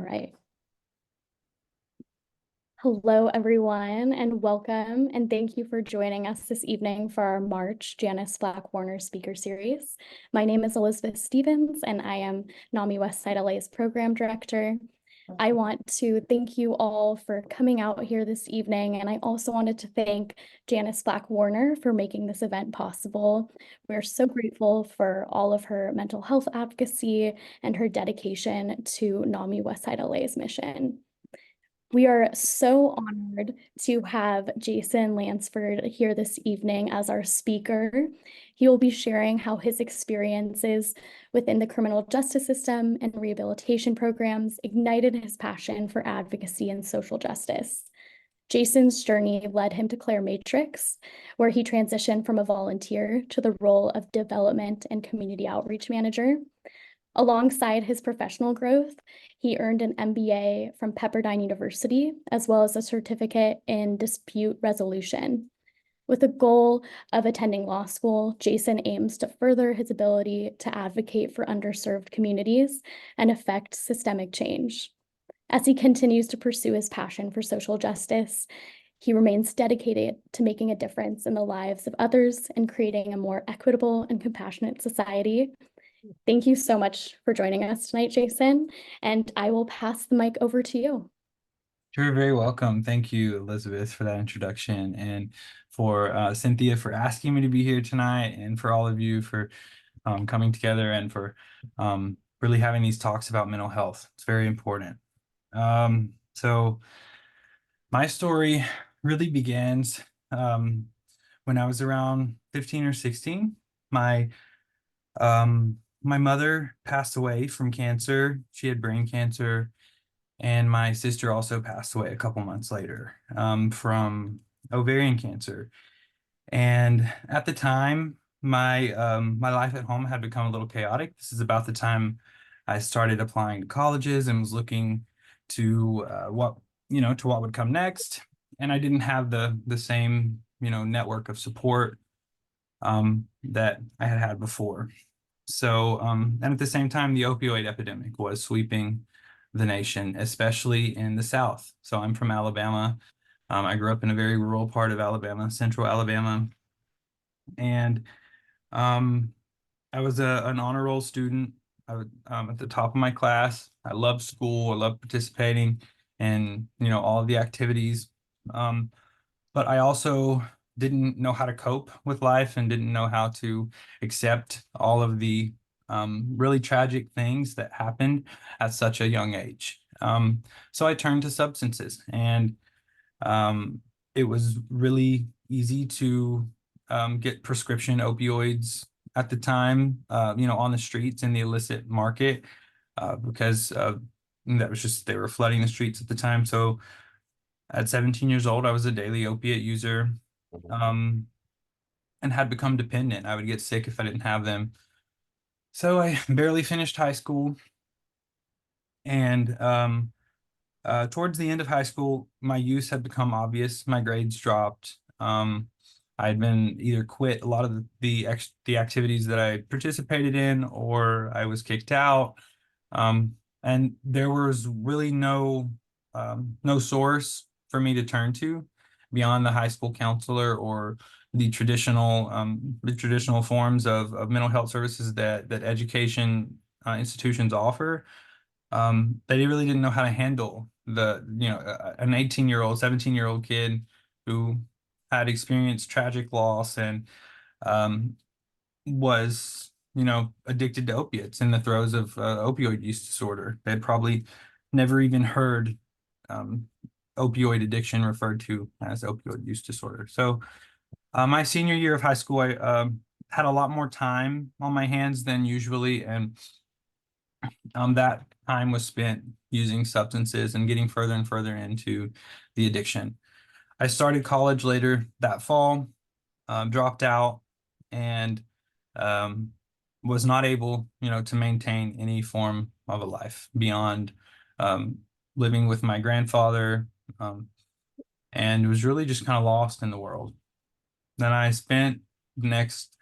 right. Hello, everyone, and welcome. And thank you for joining us this evening for our March Janice Black Warner Speaker Series. My name is Elizabeth Stevens, and I am NAMI Westside LA's Program Director. I want to thank you all for coming out here this evening, and I also wanted to thank Janice Black Warner for making this event possible. We're so grateful for all of her mental health advocacy and her dedication to NAMI Westside LA's mission. We are so honored to have Jason Lansford here this evening as our speaker. He will be sharing how his experiences within the criminal justice system and rehabilitation programs ignited his passion for advocacy and social justice. Jason's journey led him to Clare Matrix, where he transitioned from a volunteer to the role of development and community outreach manager. Alongside his professional growth, he earned an MBA from Pepperdine University, as well as a certificate in dispute resolution. With the goal of attending law school, Jason aims to further his ability to advocate for underserved communities and affect systemic change. As he continues to pursue his passion for social justice, he remains dedicated to making a difference in the lives of others and creating a more equitable and compassionate society. Thank you so much for joining us tonight, Jason, and I will pass the mic over to you. You're very welcome. Thank you, Elizabeth, for that introduction, and for Cynthia for asking me to be here tonight, and for all of you for coming together and for really having these talks about mental health. It's very important. So my story really begins when I was around 15 or 16. My mother passed away from cancer. She had brain cancer. And my sister also passed away a couple months later from ovarian cancer. And at the time, my life at home had become a little chaotic. This is about the time I started applying to colleges and was looking to what would come next. And I didn't have the same network of support that I had had before. So and at the same time, the opioid epidemic was sweeping the nation, especially in the South. So I'm from Alabama. I grew up in a very rural part of Alabama, central Alabama. And I was an honor roll student. I was at the top of my class. I loved school. I loved participating in, all of the activities. But I also didn't know how to cope with life and didn't know how to accept all of the really tragic things that happened at such a young age. So I turned to substances, and it was really easy to get prescription opioids at the time, on the streets in the illicit market, because that was just, they were flooding the streets at the time. So at 17 years old, I was a daily opiate user, and had become dependent. I would get sick if I didn't have them. So I barely finished high school. And towards the end of high school, my use had become obvious. My grades dropped. I had been either quit a lot of the activities that I participated in, or I was kicked out. And there was really no source for me to turn to beyond the high school counselor or the traditional forms of mental health services that education institutions offer. They really didn't know how to handle an 18-year-old, 17-year-old kid who had experienced tragic loss and was, addicted to opiates in the throes of opioid use disorder. They'd probably never even heard opioid addiction referred to as opioid use disorder. So my senior year of high school, I had a lot more time on my hands than usually, and that time was spent using substances and getting further and further into the addiction. I started college later that fall, dropped out, and was not able, to maintain any form of a life beyond living with my grandfather, and was really just kind of lost in the world. Then I spent the next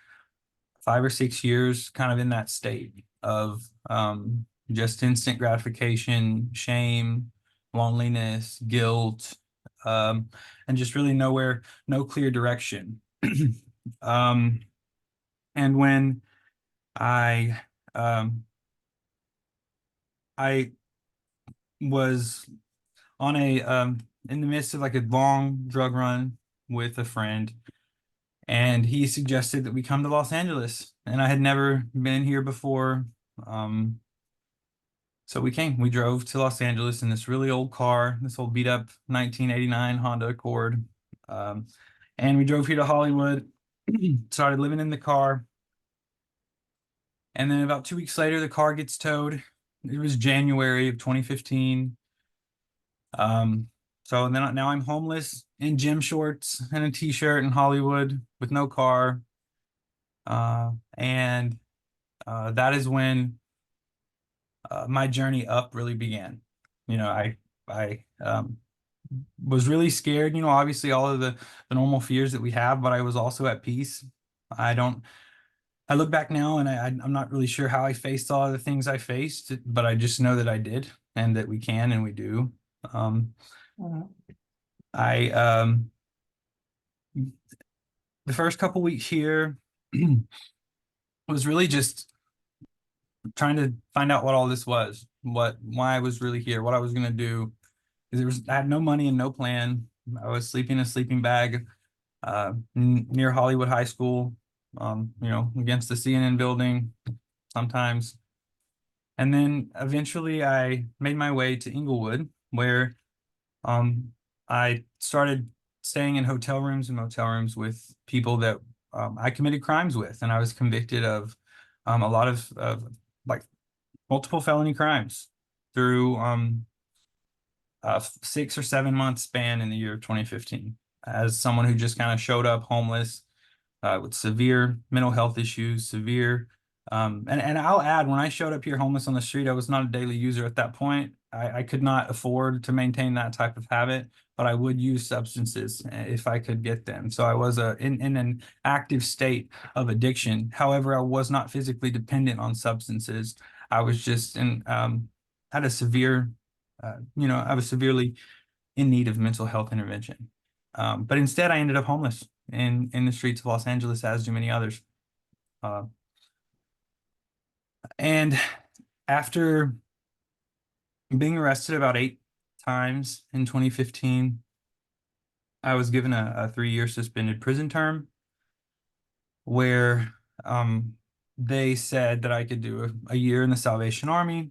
5 or 6 years kind of in that state of just instant gratification, shame, loneliness, guilt, and just really no clear direction. Um, and when I um, I was on a in the midst of like a long drug run with a friend, and he suggested that we come to Los Angeles, and I had never been here before. So we came. We drove to Los Angeles in this really old car, this old beat up 1989 Honda Accord. Um, and we drove here to Hollywood, started living in the car. And then about 2 weeks later, the car gets towed. It was January of 2015. Um, so then now I'm homeless in gym shorts and a t-shirt in Hollywood with no car. And that is when my journey up really began. You know, I was really scared, obviously all of the normal fears that we have, but I was also at peace. I look back now and I'm not really sure how I faced all of the things I faced, but I just know that I did and that we can and we do. Um, I The first couple weeks here was really just trying to find out what all this was, why I was really here, what I was gonna do. Because I had no money and no plan. I was sleeping in a sleeping bag near Hollywood High School, against the CNN building sometimes. And then eventually I made my way to Inglewood, where I started staying in hotel rooms and motel rooms with people that I committed crimes with, and I was convicted of a lot of like multiple felony crimes through a 6 or 7 month span in the year of 2015 as someone who just kind of showed up homeless with severe mental health issues, severe. And I'll add, when I showed up here homeless on the street, I was not a daily user at that point. I could not afford to maintain that type of habit, but I would use substances if I could get them. So I was in an active state of addiction. However, I was not physically dependent on substances. I was just had a severe, I was severely in need of mental health intervention. But instead, I ended up homeless in the streets of Los Angeles, as do many others. Uh, and after being arrested about 8 times in 2015, I was given a 3-year suspended prison term where they said that I could do a year in the Salvation Army.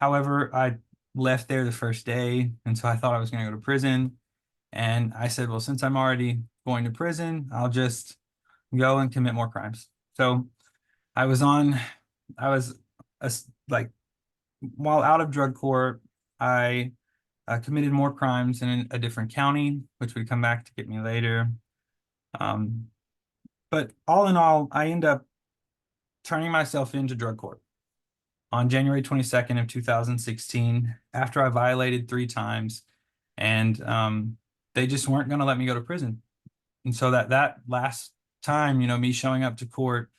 However, I left there the first day, and so I thought I was going to go to prison. And I said, well, since I'm already going to prison, I'll just go and commit more crimes. So I was like, while out of drug court, I committed more crimes in a different county, which would come back to get me later. But all in all, I end up turning myself into drug court on January 22nd of 2016 after I violated 3 times, and they just weren't going to let me go to prison. And so that last time, me showing up to court,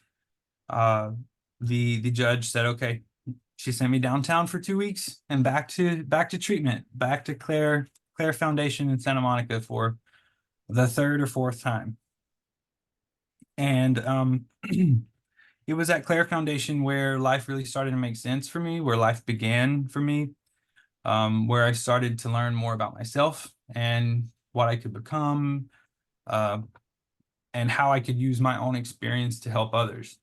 the judge said, okay, she sent me downtown for 2 weeks and back to treatment, back to Claire Foundation in Santa Monica for the third or fourth time. And it was at Claire Foundation where life really started to make sense for me, where life began for me, where I started to learn more about myself and what I could become, and how I could use my own experience to help others.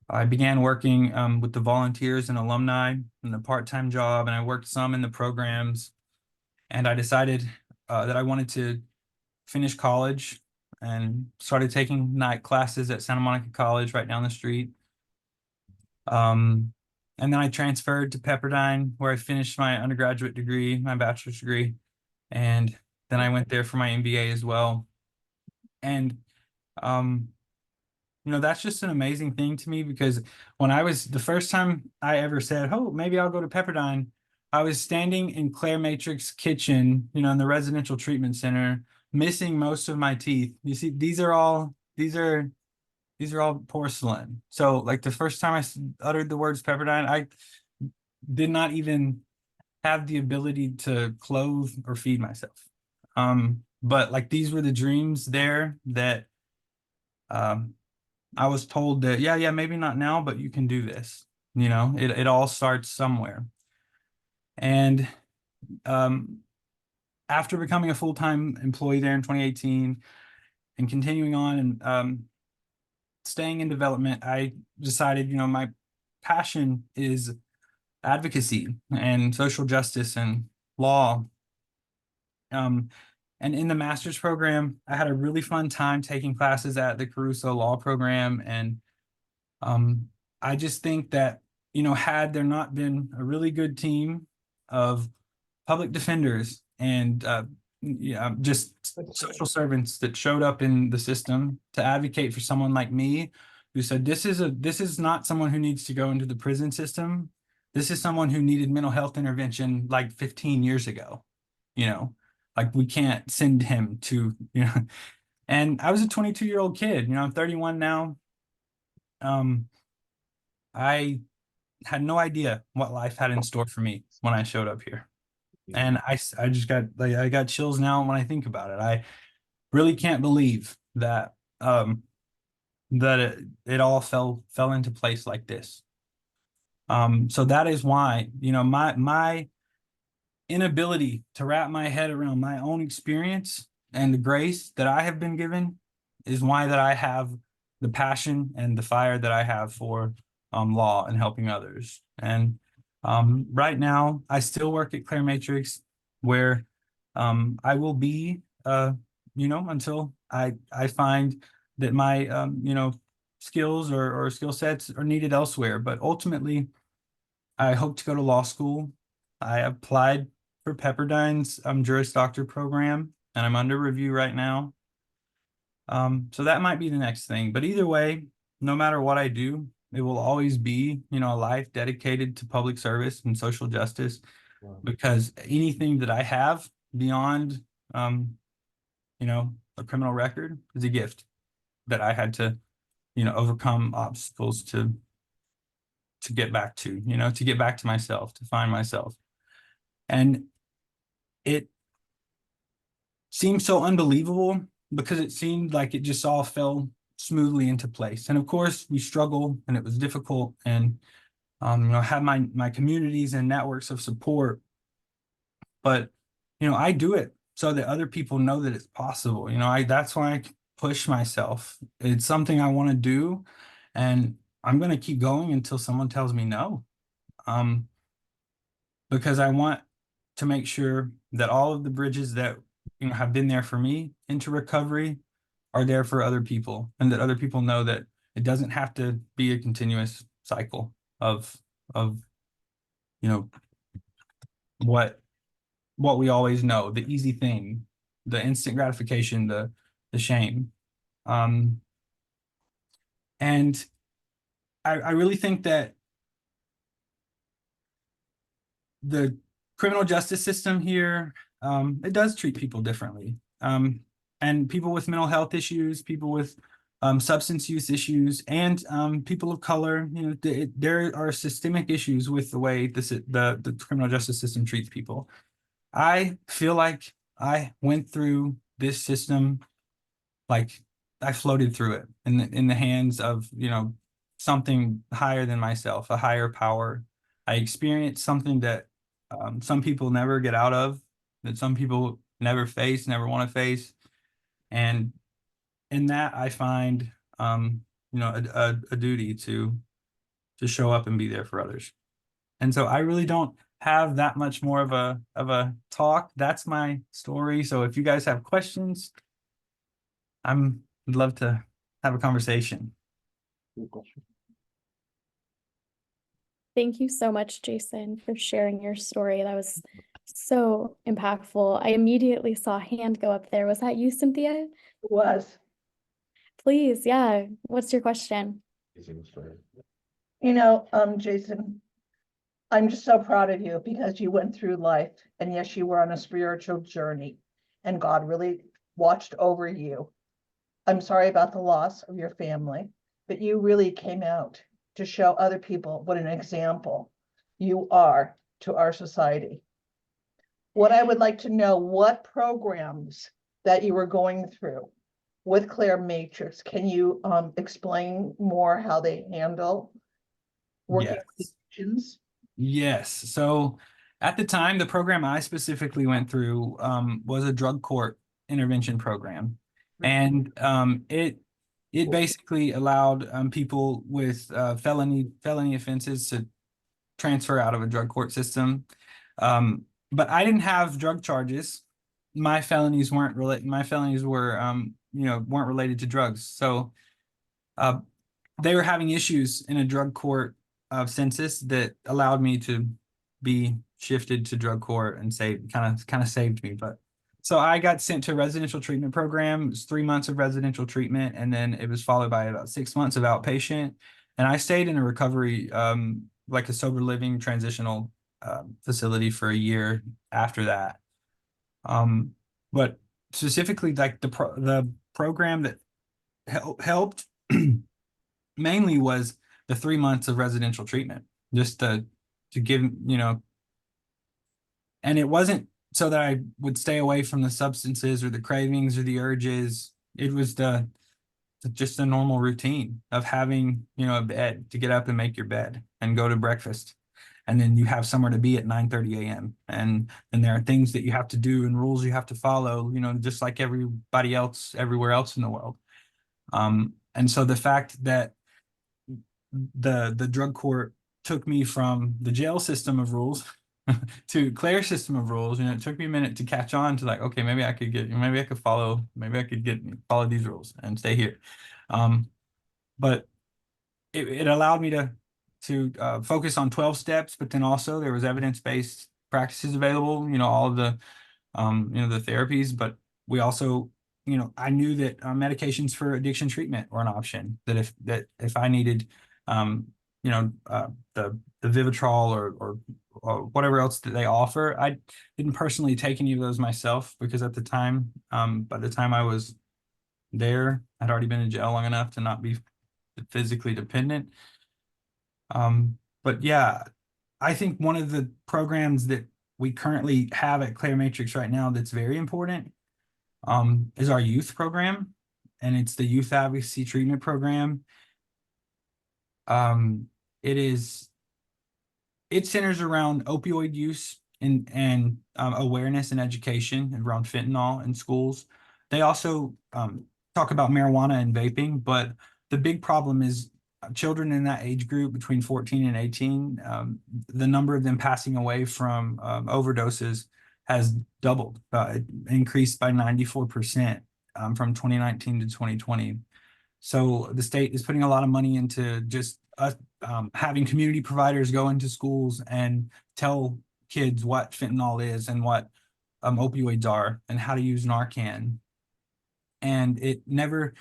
I began working with the volunteers and alumni in a part-time job, and I worked some in the programs. And I decided that I wanted to finish college and started taking night classes at Santa Monica College right down the street. And then I transferred to Pepperdine, where I finished my undergraduate degree, my bachelor's degree. And then I went there for my MBA as well. And that's just an amazing thing to me, because when the first time I ever said, oh, maybe I'll go to Pepperdine, I was standing in Claire Matrix kitchen, in the residential treatment center, missing most of my teeth. You see, these are all porcelain. So like the first time I uttered the words Pepperdine, did not even have the ability to clothe or feed myself. But like these were the dreams there that I was told that, yeah, maybe not now, but you can do this. It all starts somewhere. And um, after becoming a full-time employee there in 2018 and continuing on and staying in development, I decided, my passion is advocacy and social justice and law. And in the master's program, I had a really fun time taking classes at the Caruso Law Program. And I just think that, had there not been a really good team of public defenders and just social servants that showed up in the system to advocate for someone like me, who said, this is not someone who needs to go into the prison system. This is someone who needed mental health intervention like 15 years ago, like we can't send him to, and I was a 22-year-old kid, I'm 31 now. I had no idea what life had in store for me when I showed up here. And I just got like, I got chills now when I think about it. I really can't believe that it all fell into place like this. So that is why, my inability to wrap my head around my own experience and the grace that I have been given is why that I have the passion and the fire that I have for law and helping others. And right now, I still work at Clare Matrix, where I will be, until I find that my skills or skill sets are needed elsewhere. But ultimately, I hope to go to law school. I applied for Pepperdine's Juris Doctor program, and I'm under review right now. So that might be the next thing. But either way, no matter what I do, it will always be, a life dedicated to public service and social justice, because anything that I have beyond, a criminal record is a gift that I had to, overcome obstacles to get back to, to get back to myself, to find myself. And it seems so unbelievable because it seemed like it just all fell smoothly into place. And of course, we struggled and it was difficult, and have my communities and networks of support. But I do it so that other people know that it's possible. That's why I push myself. It's something I want to do, and I'm going to keep going until someone tells me no. Because I want to make sure that all of the bridges that have been there for me into recovery are there for other people, and that other people know that it doesn't have to be a continuous cycle of what we always know, the easy thing, the instant gratification, the shame. And I really think that the criminal justice system here, it does treat people differently. And people with mental health issues, people with substance use issues, and people of color, there are systemic issues with the way the criminal justice system treats people. I feel like I went through this system, like I floated through it in the hands of, something higher than myself, a higher power. I experienced something that some people never get out of, that some people never face, never want to face. And in that, I find, a duty to show up and be there for others. And so I really don't have that much more of a talk. That's my story. So if you guys have questions, I'd love to have a conversation. Thank you so much, Jason, for sharing your story. That was so impactful. I immediately saw a hand go up there. Was that you, Cynthia? It was. Please, yeah. What's your question? Jason, I'm just so proud of you because you went through life, and yes, you were on a spiritual journey, and God really watched over you. I'm sorry about the loss of your family, but you really came out to show other people what an example you are to our society. What I would like to know, what programs that you were going through with Claire Matrix, can you explain more how they handle working with Yes. addictions? Yes. So at the time, the program I specifically went through was a drug court intervention program. And it basically allowed people with felony offenses to transfer out of a drug court system. But I didn't have drug charges. My felonies weren't related. My felonies were weren't related to drugs. So uh, they were having issues in a drug court census that allowed me to be shifted to drug court and kind of saved me. But so I got sent to a residential treatment program. It was 3 months of residential treatment, and then it was followed by about 6 months of outpatient. And I stayed in a recovery, like a sober living transitional facility for a year after that. But specifically, like the program that helped mainly was the 3 months of residential treatment, just to give, and it wasn't so that I would stay away from the substances or the cravings or the urges. It was just a normal routine of having, a bed to get up and make your bed and go to breakfast. And then you have somewhere to be at 9:30 a.m. And there are things that you have to do and rules you have to follow, just like everybody else, everywhere else in the world. And so the fact that the drug court took me from the jail system of rules to Claire's system of rules, it took me a minute to catch on to like, okay, maybe I could follow these rules and stay here. But it allowed me to focus on 12 steps, but then also there was evidence-based practices available, all of the the therapies, but we also, I knew that medications for addiction treatment were an option, that if I needed the Vivitrol or whatever else that they offer. I didn't personally take any of those myself because at the time, by the time I was there, I'd already been in jail long enough to not be physically dependent. But yeah, I think one of the programs that we currently have at Claire Matrix right now that's very important is our youth program, and it's the Youth Advocacy Treatment Program. It centers around opioid use and awareness and education around fentanyl in schools. They also talk about marijuana and vaping, but the big problem is children in that age group between 14 and 18. The number of them passing away from overdoses has doubled, increased by 94% from 2019 to 2020. So the state is putting a lot of money into just having community providers go into schools and tell kids what fentanyl is and what opioids are and how to use Narcan. And it never,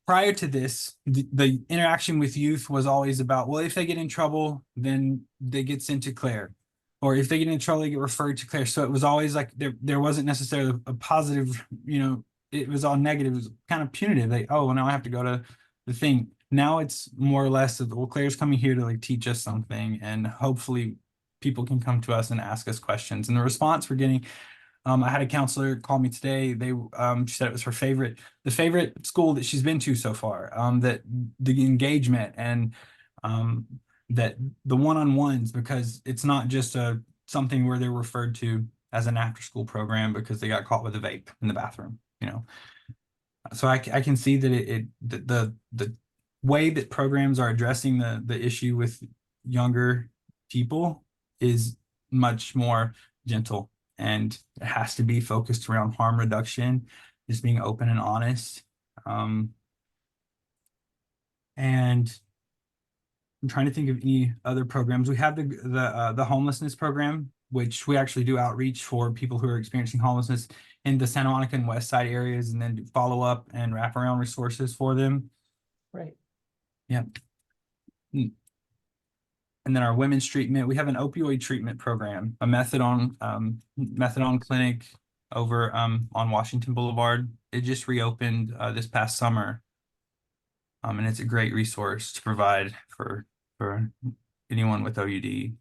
prior to this, the interaction with youth was always about, well, if they get in trouble, then they get sent to Claire. Or if they get in trouble, they get referred to Claire. So it was always like there wasn't necessarily a positive, it was all negative. It was kind of punitive. Like, oh, well, now I have to go to the thing. Now it's more or less of, well, Claire's coming here to like teach us something, and hopefully people can come to us and ask us questions. And the response we're getting, I had a counselor call me today. She said it was the favorite school that she's been to so far. That the engagement and that the one-on-ones, because it's not just something where they're referred to as an after-school program because they got caught with a vape in the bathroom. So I can see that the way that programs are addressing the issue with younger people is much more gentle, and it has to be focused around harm reduction, just being open and honest. And I'm trying to think of any other programs. We have the homelessness program, which we actually do outreach for people who are experiencing homelessness in the Santa Monica and West Side areas, and then do follow up and wrap around resources for them. Right. Yeah. And then our women's treatment, we have an opioid treatment program, a methadone clinic over on Washington Boulevard. It just reopened this past summer. And it's a great resource to provide for anyone with OUD.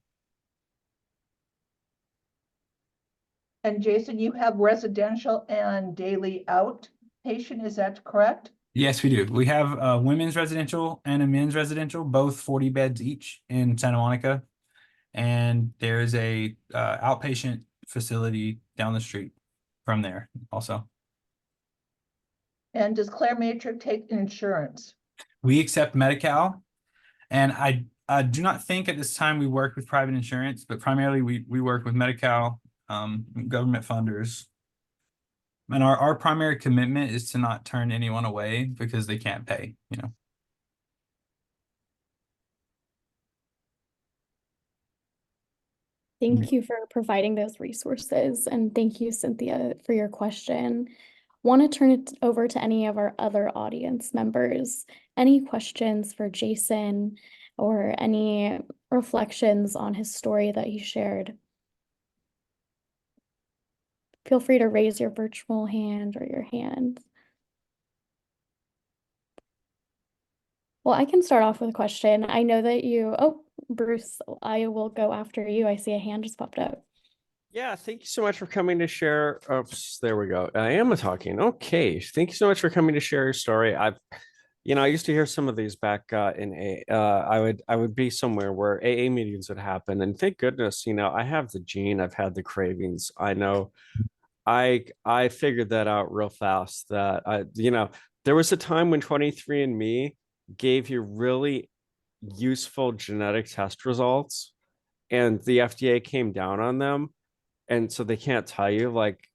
And Jason, you have residential and daily outpatient, is that correct? Yes, we do. We have a women's residential and a men's residential, both 40 beds each in Santa Monica. And there is a outpatient facility down the street from there also. And does Claire Matrix take insurance? We accept Medi-Cal, and I do not think at this time we work with private insurance, but primarily we work with Medi-Cal, government funders. And our primary commitment is to not turn anyone away because they can't pay, you know. Thank you for providing those resources, and thank you, Cynthia, for your question. Want to turn it over to any of our other audience members. Any questions for Jason or any reflections on his story that he shared? Feel free to raise your virtual hand or your hand. Well, I can start off with a question. I know that Bruce, I will go after you. I see a hand just popped up. Yeah, thank you so much for coming to share. Oops, there we go. I am talking. Okay, thank you so much for coming to share your story. I used to hear some of these back in I would be somewhere where AA meetings would happen, and thank goodness, I have the gene. I've had the cravings. I know. I figured that out real fast. That there was a time when 23andMe gave you really useful genetic test results, and the FDA came down on them. And so they can't tell you like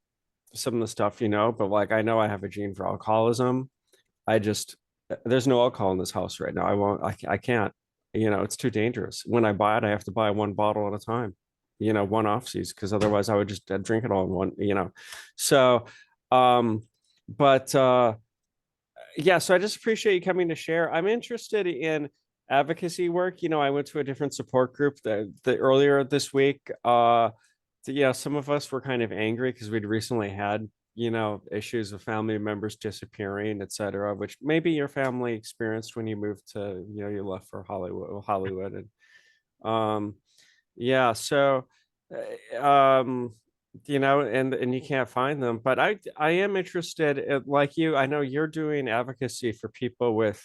some of the stuff, but like I know I have a gene for alcoholism. There's no alcohol in this house right now. I can't, it's too dangerous. When I buy it, I have to buy one bottle at a time, one off season, because otherwise I would just drink it all in one, So, yeah, so I just appreciate you coming to share. I'm interested in advocacy work. I went to a different support group the earlier this week. Some of us were kind of angry because we'd recently had, issues of family members disappearing, etc., which maybe your family experienced when you moved to, you left for Hollywood. And and you can't find them. But I am interested in, like you, I know you're doing advocacy for people with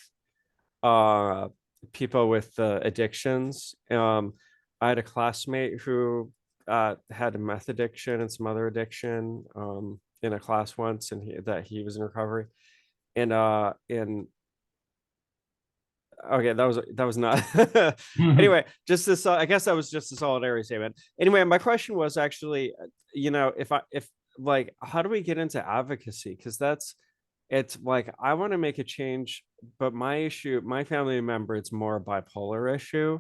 addictions. I had a classmate who had a meth addiction and some other addiction in a class once, and he was in recovery. And okay, that was not anyway, just this I guess that was just a solidarity statement. Anyway, my question was actually, if like, how do we get into advocacy? Because it's like I want to make a change, but my family member, it's more a bipolar issue,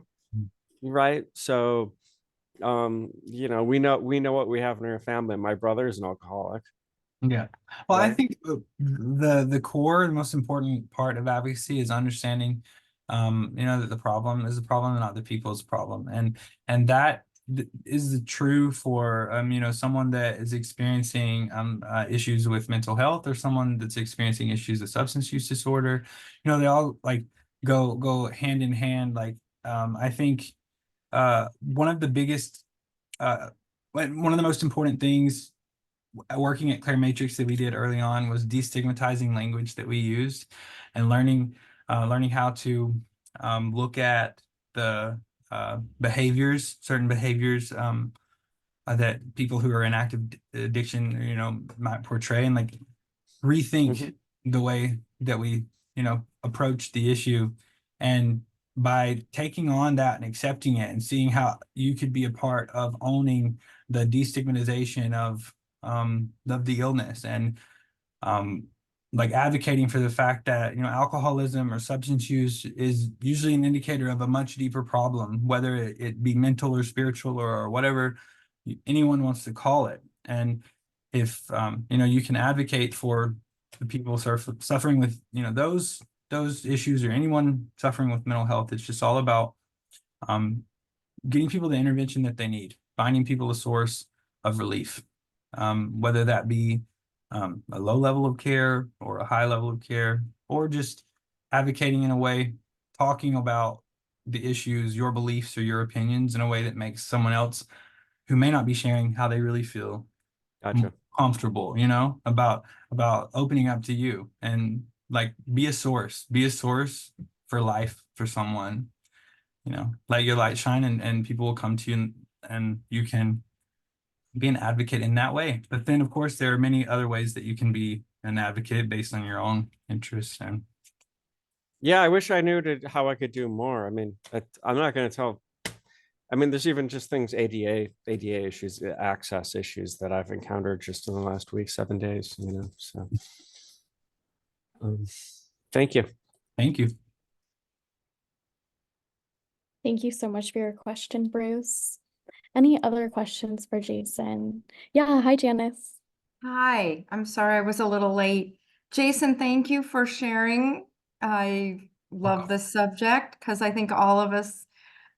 right? So we know what we have in our family. My brother is an alcoholic. Yeah. Well, Right. I think the core, the most important part of advocacy is understanding, that the problem is the problem and not the people's problem. And that is true for, someone that is experiencing issues with mental health, or someone that's experiencing issues with substance use disorder. They all like go hand in hand. Like, I think one of the biggest, one of the most important things working at Claire Matrix that we did early on was destigmatizing language that we used, and learning how to look at the certain behaviors that people who are in active addiction, might portray, and like rethink the way that we, approach the issue. And by taking on that and accepting it and seeing how you could be a part of owning the destigmatization of the illness, and like advocating for the fact that alcoholism or substance use is usually an indicator of a much deeper problem, whether it be mental or spiritual or whatever anyone wants to call it. And if you can advocate for the people suffering with those issues, or anyone suffering with mental health, it's just all about getting people the intervention that they need, finding people a source of relief, whether that be a low level of care or a high level of care, or just advocating in a way, talking about the issues, your beliefs or your opinions in a way that makes someone else who may not be sharing how they really feel Gotcha. comfortable, about opening up to you, and like be a source for life for someone, let your light shine, and people will come to you, and you can be an advocate in that way. But then of course there are many other ways that you can be an advocate based on your own interests. And Yeah, I wish I knew how I could do more. I mean, I'm not going to tell. I mean, there's even just things ADA issues, access issues that I've encountered just in the last week, 7 days. So um, thank you. thank you. Thank you so much for your question, Bruce. Any other questions for Jason? Yeah, hi, Janice. Hi, I'm sorry I was a little late. Jason, thank you for sharing. I love this subject because I think all of us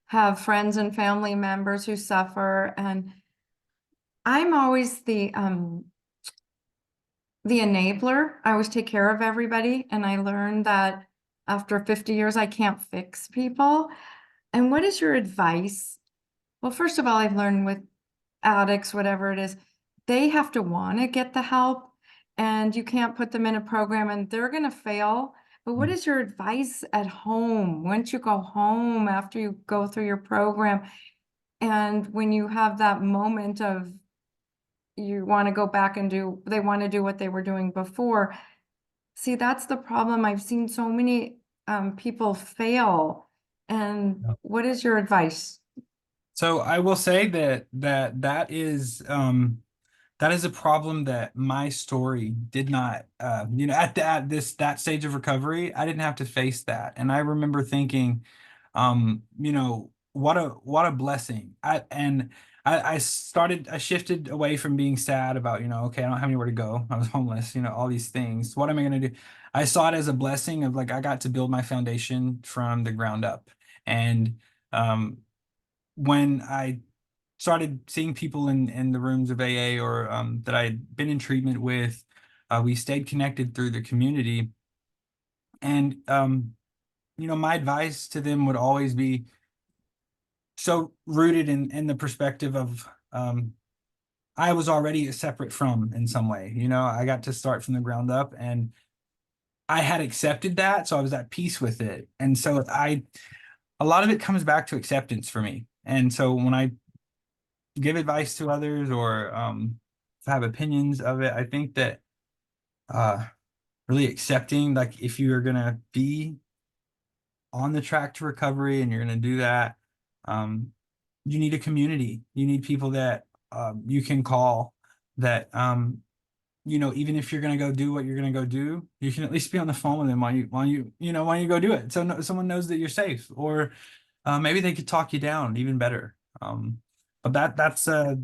have friends and family members who suffer, and I'm always the enabler. I always take care of everybody, and I learned that after 50 years I can't fix people. And what is your advice? Well, first of all, I've learned with addicts, whatever it is, they have to want to get the help, and you can't put them in a program and they're going to fail. But what is your advice at home? Once you go home after you go through your program, and when you have that moment of you want to go back and they want to do what they were doing before. See, that's the problem. I've seen so many people fail. And what is your advice? So I will say that is a problem that my story did not, at that stage of recovery, I didn't have to face that. And I remember thinking, what a blessing. I shifted away from being sad about, okay, I don't have anywhere to go. I was homeless, all these things. What am I going to do? I saw it as a blessing of like, I got to build my foundation from the ground up. And, when I started seeing people in the rooms of AA, or that I had been in treatment with, we stayed connected through the community. And, my advice to them would always be so rooted in the perspective of I was already separate from in some way. I got to start from the ground up, and I had accepted that. So I was at peace with it. And so a lot of it comes back to acceptance for me. And so when I give advice to others, or have opinions of it, I think that really accepting, like, if you're gonna be on the track to recovery and you're gonna do that, you need a community. You need people that you can call, that even if you're gonna go do what you're gonna go do, you can at least be on the phone with them while you go do it, so someone knows that you're safe. Or maybe they could talk you down even better. But that's the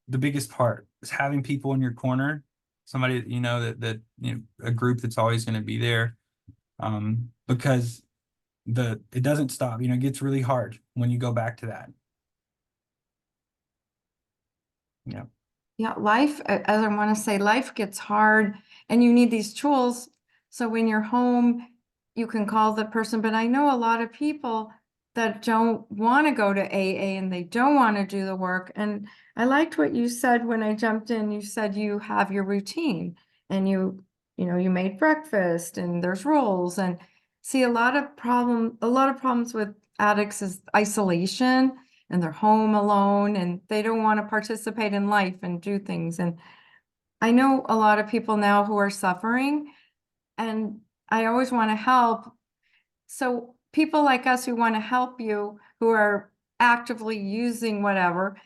biggest part, is having people in your corner, somebody that a group that's always going to be there, because it doesn't stop. It gets really hard when you go back to that. Yeah. Yeah, life, as I want to say, life gets hard and you need these tools. So when you're home, you can call the person. But I know a lot of people that don't want to go to AA and they don't want to do the work. And I liked what you said when I jumped in. You said you have your routine, and you made breakfast, and there's rules. And see, a lot of problems with addicts is isolation, and they're home alone, and they don't want to participate in life and do things. And I know a lot of people now who are suffering, and I always want to help. So people like us who want to help you, who are actively using whatever,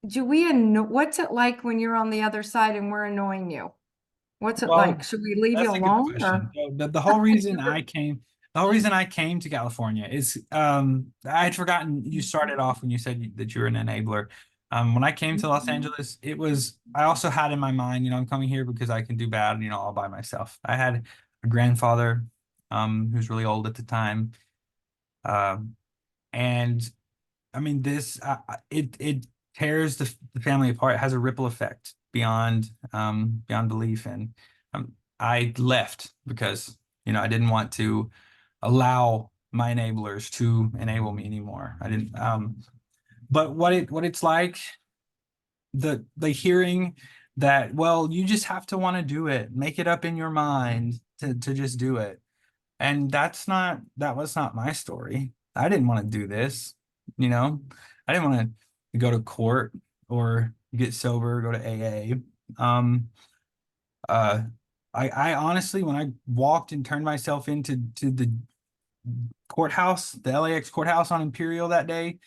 what's it like when you're on the other side and we're annoying you? What's it Well, like? Should we leave you that's a good alone? question. So the whole reason I came to California is I had forgotten you started off when you said that you were an enabler. When I came to Los Angeles, I also had in my mind, I'm coming here because I can do bad, all by myself. I had a grandfather who's really old at the time. And I mean, it tears the family apart. It has a ripple effect beyond belief. And I left because I didn't want to allow my enablers to enable me anymore. I didn't but what it's like, the hearing that, well, you just have to want to do it, make it up in your mind to just do it. And that was not my story. I didn't want to do this, you know. I didn't want to go to court or get sober, go to AA. I honestly, when I walked and turned myself into the courthouse, the LAX courthouse on Imperial that day,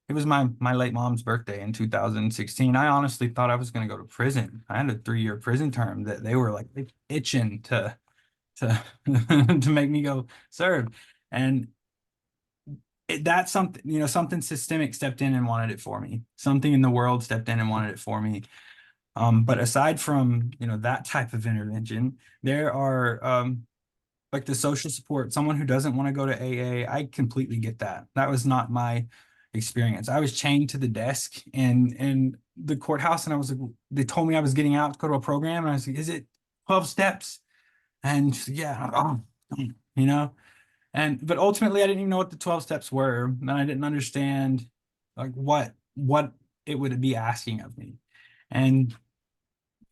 it was my late mom's birthday in 2016. I honestly thought I was going to go to prison. I had a 3-year prison term that they were like itching to to make me go serve. And that's something, you know, something systemic stepped in and wanted it for me. Something in the world stepped in and wanted it for me. But aside from, you know, that type of intervention, there are like the social support, someone who doesn't want to go to AA. I completely get that. That was not my experience. I was chained to the desk in the courthouse, and I was like, they told me I was getting out to go to a program, and I was like, is it 12 steps? And yeah, you know, but ultimately I didn't even know what the 12 steps were, and I didn't understand like what it would be asking of me. And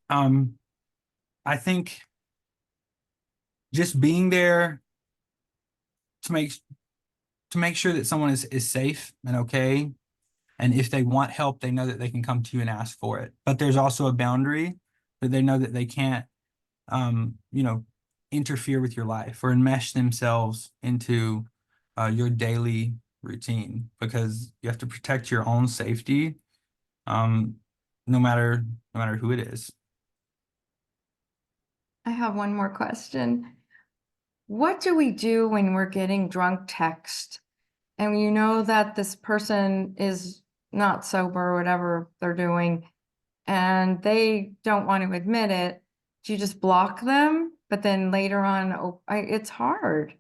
I think just being there to make sure that someone is safe and okay, and if they want help, they know that they can come to you and ask for it. But there's also a boundary that they know that they can't you know, interfere with your life or enmesh themselves into your daily routine, because you have to protect your own safety, no matter who it is. I have one more question. What do we do when we're getting drunk text and you know that this person is not sober or whatever they're doing and they don't want to admit it? Do you just block them? But then later on, it's hard.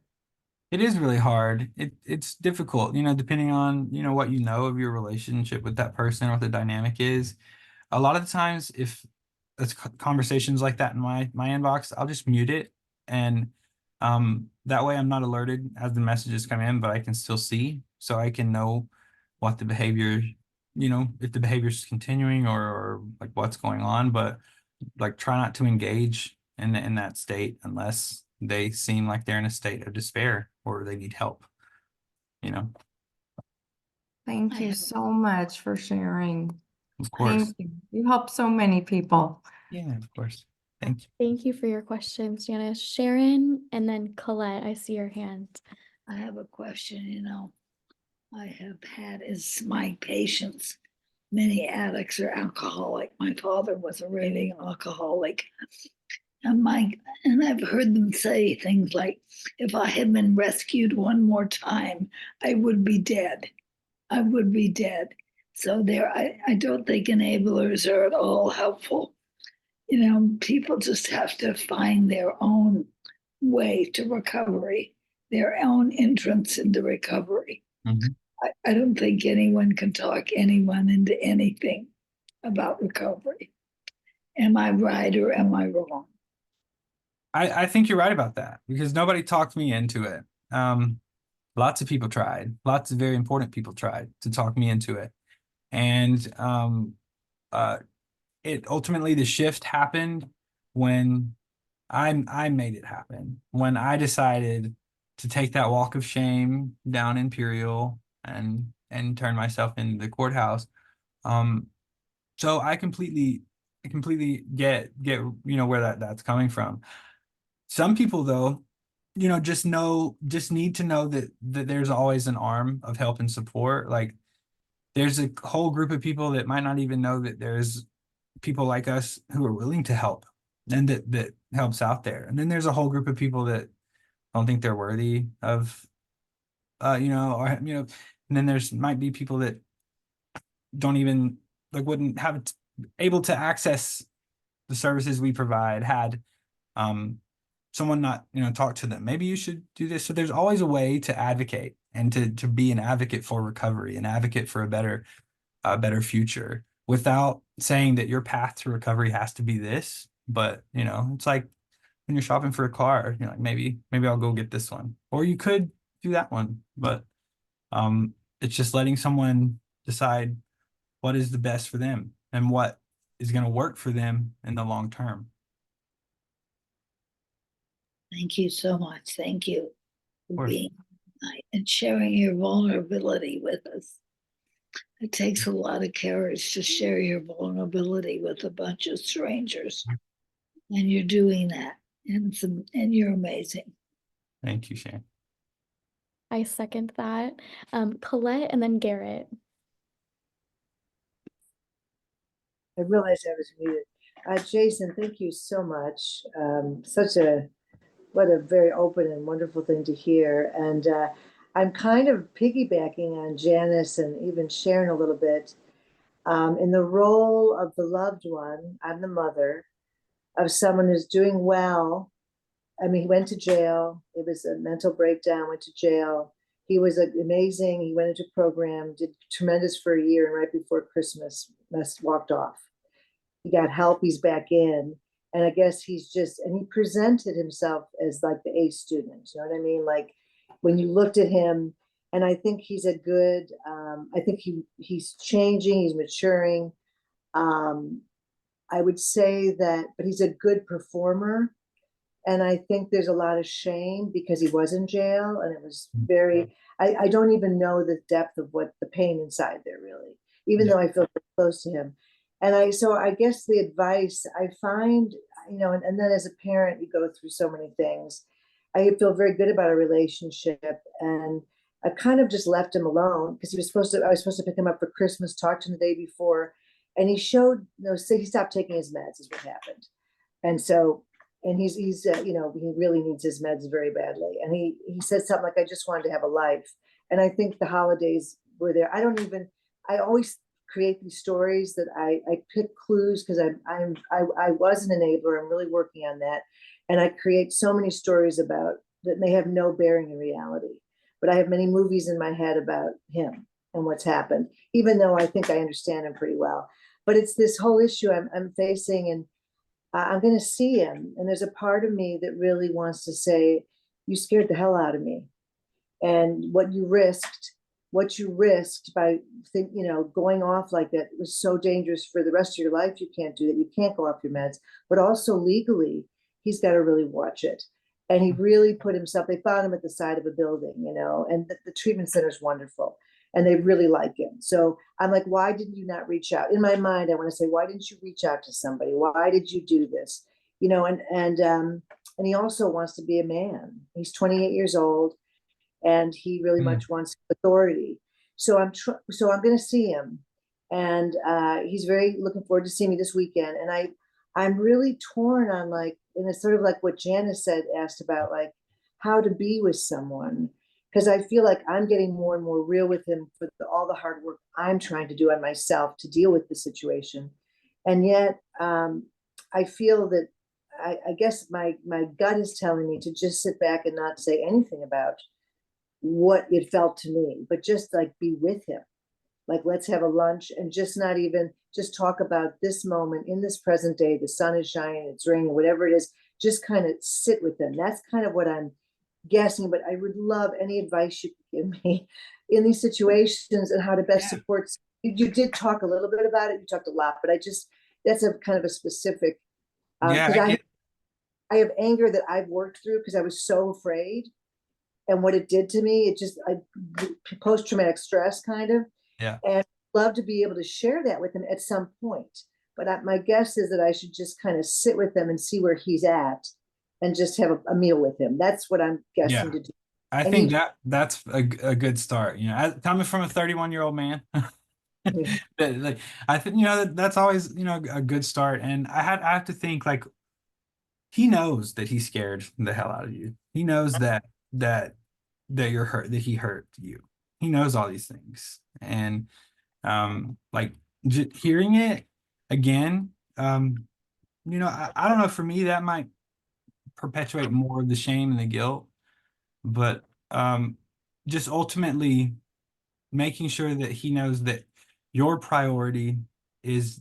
It is really hard. It's difficult, you know, depending on, you know, what you know of your relationship with that person or what the dynamic is. A lot of the times, if it's conversations like that in my inbox, I'll just mute it, and that way I'm not alerted as the messages come in, but I can still see, so I can know what the behavior, you know, if the behavior is continuing or like what's going on. But like, try not to engage in that state unless they seem like they're in a state of despair or they need help, you know. Thank you so much for sharing. Of course. Thank you. You help so many people. Yeah, of course. Thank you. Thank you for your questions, Janice. Sharon, and then Colette, I see your hand. I have a question, I have had as my patients, many addicts are alcoholic. My father was a raving alcoholic. And I've heard them say things like, if I had been rescued one more time, I would be dead. I would be dead. So I don't think enablers are at all helpful. People just have to find their own way to recovery, their own entrance into recovery. Mhm. I don't think anyone can talk anyone into anything about recovery. Am I right or am I wrong? I think you're right about that, because nobody talked me into it. Lots of people tried. Lots of very important people tried to talk me into it. And it ultimately, the shift happened when I made it happen. When I decided to take that walk of shame down Imperial and turn myself into the courthouse. So I completely get you know where that's coming from. Some people, though, you know, just need to know that there's always an arm of help and support. Like, there's a whole group of people that might not even know that there's people like us who are willing to help, and that helps out there. And then there's a whole group of people that don't think they're worthy of, you know, or, you know, and then might be people that don't even, like, wouldn't have able to access the services we provide had someone not, you know, talk to them. Maybe you should do this. So there's always a way to advocate and to be an advocate for recovery, an advocate for a better future, without saying that your path to recovery has to be this. But, you know, it's like when you're shopping for a car, you're like, maybe I'll go get this one. Or you could, if do that one. But it's just letting someone decide what is the best for them and what is going to work for them in the long term. Thank you so much. Thank you for course. being tonight and sharing your vulnerability with us. It takes a lot of courage to share your vulnerability with a bunch of strangers. And you're doing that. And you're amazing. Thank you, Shane. I second that. Colette and then Garrett. I realized I was muted. Jason, thank you so much. What a very open and wonderful thing to hear. And I'm kind of piggybacking on Janice and even Sharon a little bit. In the role of the loved one, I'm the mother of someone who's doing well. I mean, he went to jail. It was a mental breakdown, went to jail. He was amazing. He went into program, did tremendous for a year, and right before Christmas, walked off. He got help. He's back in. And I guess he's just, and he presented himself as like the A student. You know what I mean? Like when you looked at him, and I think he's a good, I think he's changing, he's maturing. I would say that, but he's a good performer. And I think there's a lot of shame because he was in jail, and it was very, I don't even know the depth of what the pain inside there really, even though I feel close to him. And so I guess the advice I find, you know, and then as a parent, you go through so many things. I feel very good about our relationship, and I kind of just left him alone because I was supposed to pick him up for Christmas, talk to him the day before, and he showed, he stopped taking his meds is what happened. And so, and he's you know, he really needs his meds very badly. And he said something like, I just wanted to have a life. And I think the holidays were there. I always create these stories that I pick clues because I was an enabler. I'm really working on that. And I create so many stories about that may have no bearing in reality. But I have many movies in my head about him and what's happened, even though I think I understand him pretty well. But it's this whole issue I'm facing, and I'm going to see him. And there's a part of me that really wants to say, you scared the hell out of me. And what you risked by going off like that was so dangerous for the rest of your life. You can't do that. You can't go off your meds, but also legally, he's got to really watch it. And he really put himself, they found him at the side of a building, you know, and the treatment center is wonderful. And they really like him. So I'm like, why didn't you not reach out? In my mind, I want to say, why didn't you reach out to somebody? Why did you do this? You know, and he also wants to be a man. He's 28 years old, and he really much wants authority. So I'm going to see him, and he's very looking forward to seeing me this weekend. And I'm really torn on like, and it's sort of like what Janice asked about, like how to be with someone. Because I feel like I'm getting more and more real with him for all the hard work I'm trying to do on myself to deal with the situation. And yet I feel that I guess my gut is telling me to just sit back and not say anything about what it felt to me, but just like be with him. Like, let's have a lunch and just not even just talk about this moment in this present day. The sun is shining, it's raining, whatever it is, just kind of sit with him. That's kind of what I'm guessing, but I would love any advice you could give me in these situations and how to best support. You did talk a little bit about it. You talked a lot, but that's a kind of a specific, I have anger that I've worked through because I was so afraid and what it did to me. It just, post-traumatic stress kind of, and I'd love to be able to share that with him at some point. But my guess is that I should just kind of sit with them and see where he's at and just have a meal with him. That's what I'm guessing to do. I think that's a good start. You know, coming from a 31-year-old man, like, I think, you know, that's always, you know, a good start. And I have to think, like, he knows that he scared the hell out of you. He knows that you're hurt, that he hurt you. He knows all these things. And like hearing it again, you know, I don't know, for me that might perpetuate more of the shame and the guilt, but just ultimately making sure that he knows that your priority is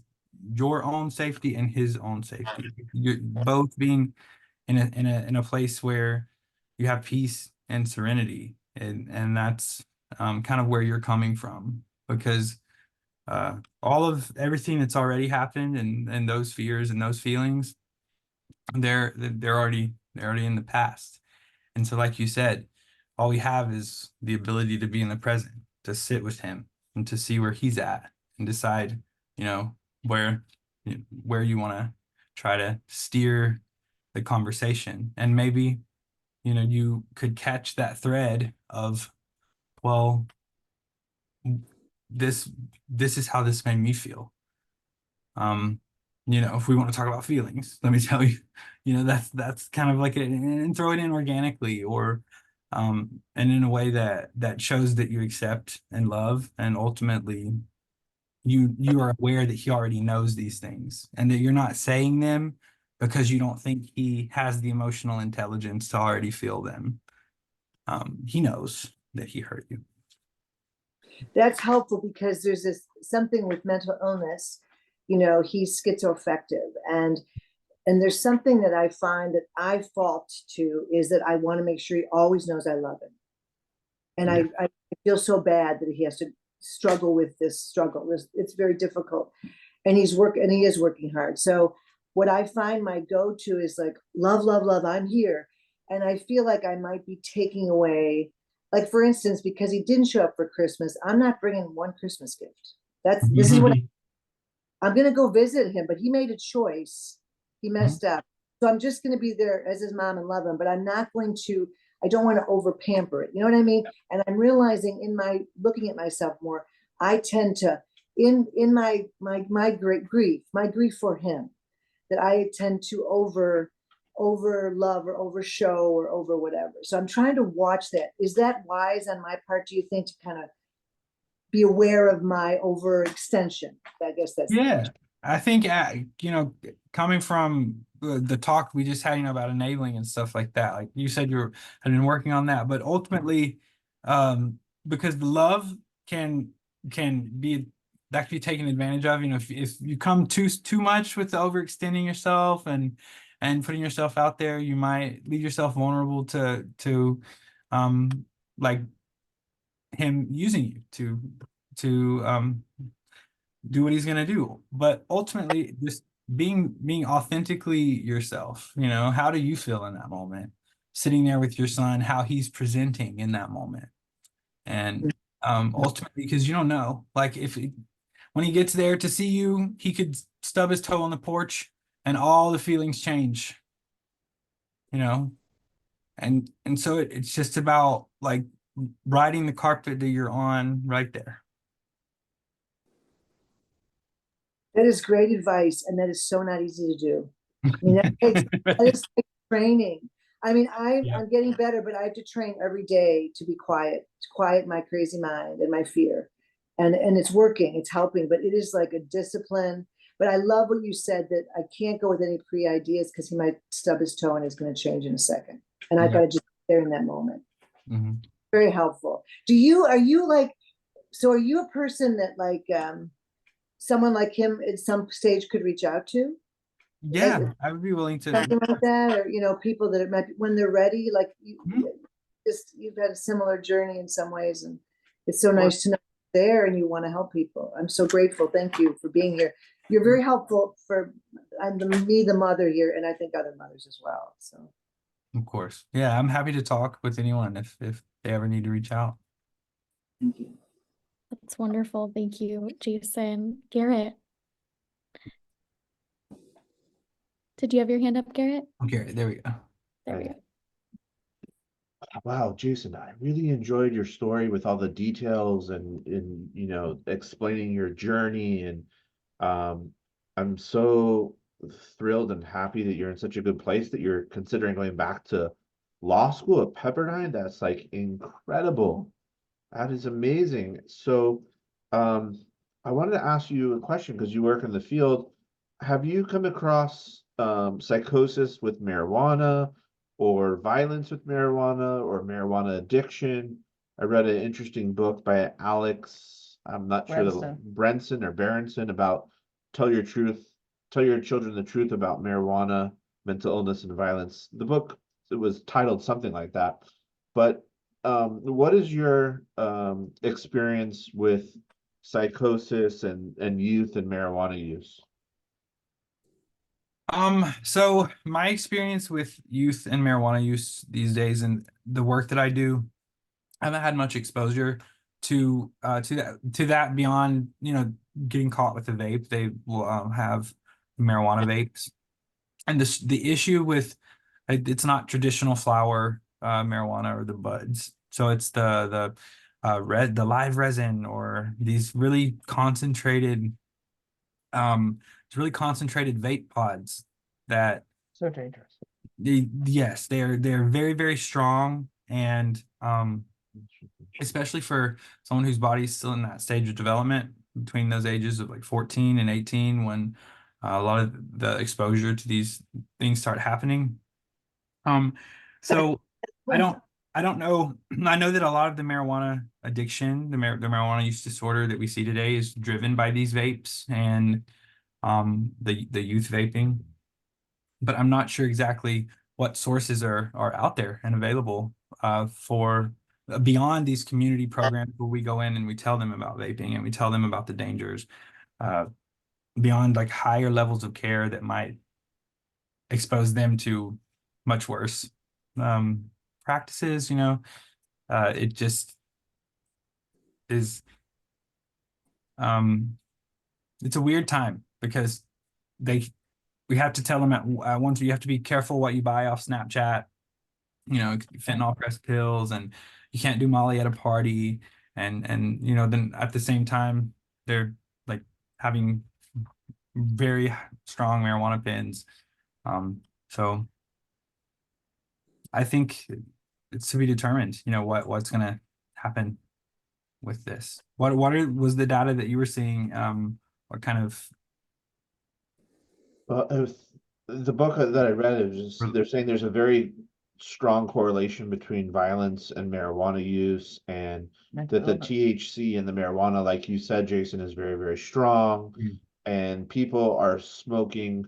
your own safety and his own safety. You're both being in a place where you have peace and serenity. and that's kind of where you're coming from, because all of everything that's already happened and those fears and those feelings, they're already in the past. And so, like you said, all we have is the ability to be in the present, to sit with him and to see where he's at and decide, where you want to try to steer the conversation. And maybe, you could catch that thread of, well, this is how this made me feel. If we want to talk about feelings, let me tell you, that's kind of like it, and throw it in organically, or and in a way that shows that you accept and love, and ultimately you are aware that he already knows these things, and that you're not saying them because you don't think he has the emotional intelligence to already feel them. He knows that he hurt you. That's helpful, because there's this something with mental illness, he's schizoaffective, and there's something that I find that I fault to, is that I want to make sure he always knows I love him. And Yeah. I feel so bad that he has to struggle with this struggle. It's very difficult. And he is working hard. So what I find my go-to is like, love, love, love, I'm here. And I feel like I might be taking away, like, for instance, because he didn't show up for Christmas, I'm not bringing one Christmas gift. This is what I'm going to go visit him, but he made a choice. He messed up. So I'm just going to be there as his mom and love him, but I'm not going to, I don't want to over pamper it. You know what I mean? And I'm realizing in my looking at myself more, I tend to, in my great grief, my grief for him, that I tend to over love or over show or over whatever. So I'm trying to watch that. Is that wise on my part, do you think, to kind of be aware of my overextension? I guess that's Yeah, I think coming from the talk we just had, about enabling and stuff like that. Like you said, had been working on that, but ultimately, because the love can be that can be taken advantage of. If you come too much with the overextending yourself and putting yourself out there, you might leave yourself vulnerable to like him using you to do what he's gonna do. But ultimately, just being authentically yourself. How do you feel in that moment, sitting there with your son, how he's presenting in that moment? And ultimately, because you don't know, like, when he gets there to see you, he could stub his toe on the porch and all the feelings change. And so it's just about, like, riding the carpet that you're on right there. That is great advice, and that is so not easy to do. I mean, that is training. I mean, I'm getting better, but I have to train every day to be quiet, to quiet my crazy mind and my fear. And it's working, it's helping, but it is like a discipline. But I love what you said, that I can't go with any pre-ideas, because he might stub his toe and it's going to change in a second. And I've got to just be there in that moment. Mhm. Very helpful. Are you a person that, like, someone like him at some stage could reach out to? Yeah, I would be willing to. Something like that, or people that might, when they're ready, like Mhm. you've had a similar journey in some ways, and it's so nice to know you're there and you want to help people. I'm so grateful. Thank you for being here. You're very helpful for me, the mother here, and I think other mothers as well. So, Of course. Yeah, I'm happy to talk with anyone if they ever need to reach out. thank you. That's wonderful. Thank you, Jason. Garrett. Did you have your hand up, Garrett? Okay, there we go. There we go. Wow, Jason, I really enjoyed your story with all the details and explaining your journey, and I'm so thrilled and happy that you're in such a good place that you're considering going back to law school at Pepperdine. That's like incredible. That is amazing. So, I wanted to ask you a question because you work in the field. Have you come across psychosis with marijuana, or violence with marijuana, or marijuana addiction? I read an interesting book by Alex, I'm not sure, Brenson or Berenson, about tell your children the truth about marijuana, mental illness, and violence. The book, it was titled something like that. But what is your experience with psychosis and youth and marijuana use? So my experience with youth and marijuana use these days and the work that I do, I haven't had much exposure to that beyond, getting caught with a vape. They will have marijuana vapes. And the issue with it's not traditional flower marijuana or the buds. So it's the live resin or these really concentrated it's really concentrated vape pods that So dangerous. yes, they're very, very strong and especially for someone whose body's still in that stage of development between those ages of like 14 and 18 when a lot of the exposure to these things start happening. So I don't know. I know that a lot of the marijuana addiction, the marijuana use disorder that we see today is driven by these vapes and the youth vaping. But I'm not sure exactly what sources are out there and available for beyond these community programs where we go in and we tell them about vaping and we tell them about the dangers, beyond like higher levels of care that might expose them to much worse practices, it just is it's a weird time because we have to tell them at once you have to be careful what you buy off Snapchat, fentanyl pressed pills, and you can't do Molly at a party, and then at the same time they're like having very strong marijuana pens. So I think it's to be determined, what's gonna happen with this. Was the data that you were seeing? What kind of The book that I read is just, they're saying there's a very strong correlation between violence and marijuana use, and that the THC in the marijuana, like you said, Jason, is very, very strong. And people are smoking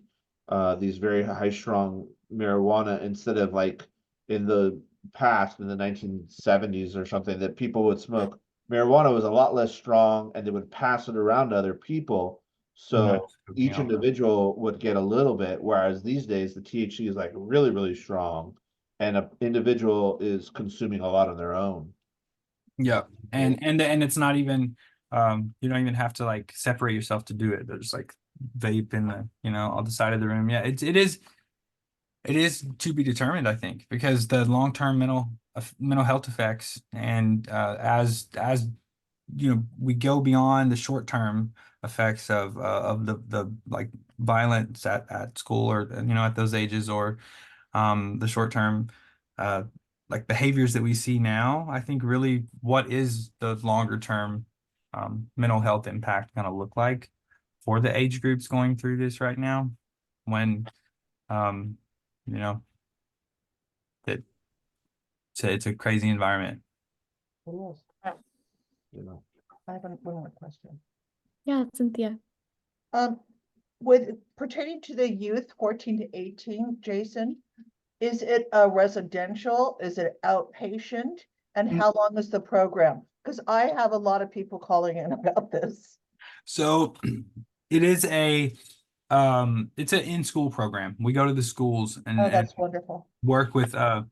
these very high strong marijuana instead of like in the past, in the 1970s or something, that people would smoke marijuana was a lot less strong and they would pass it around to other people. So each individual would get a little bit, whereas these days the THC is like really, really strong, and an individual is consuming a lot on their own. Yeah, and it's not even you don't even have to like separate yourself to do it. There's like vape in the on the side of the room. Yeah, it is to be determined, I think, because the long-term mental health effects and as we go beyond the short-term effects of the like violence at school or at those ages or the short-term like behaviors that we see now. I think really what is the longer term mental health impact going to look like for the age groups going through this right now when you know that it's a crazy environment. It is. I have one more question. Yeah, Cynthia. With pertaining to the youth 14 to 18, Jason, is it a residential? Is it outpatient? And how long is the program? Because I have a lot of people calling in about this. So it is it's an in-school program. We go to the schools and, Oh, that's wonderful. work with the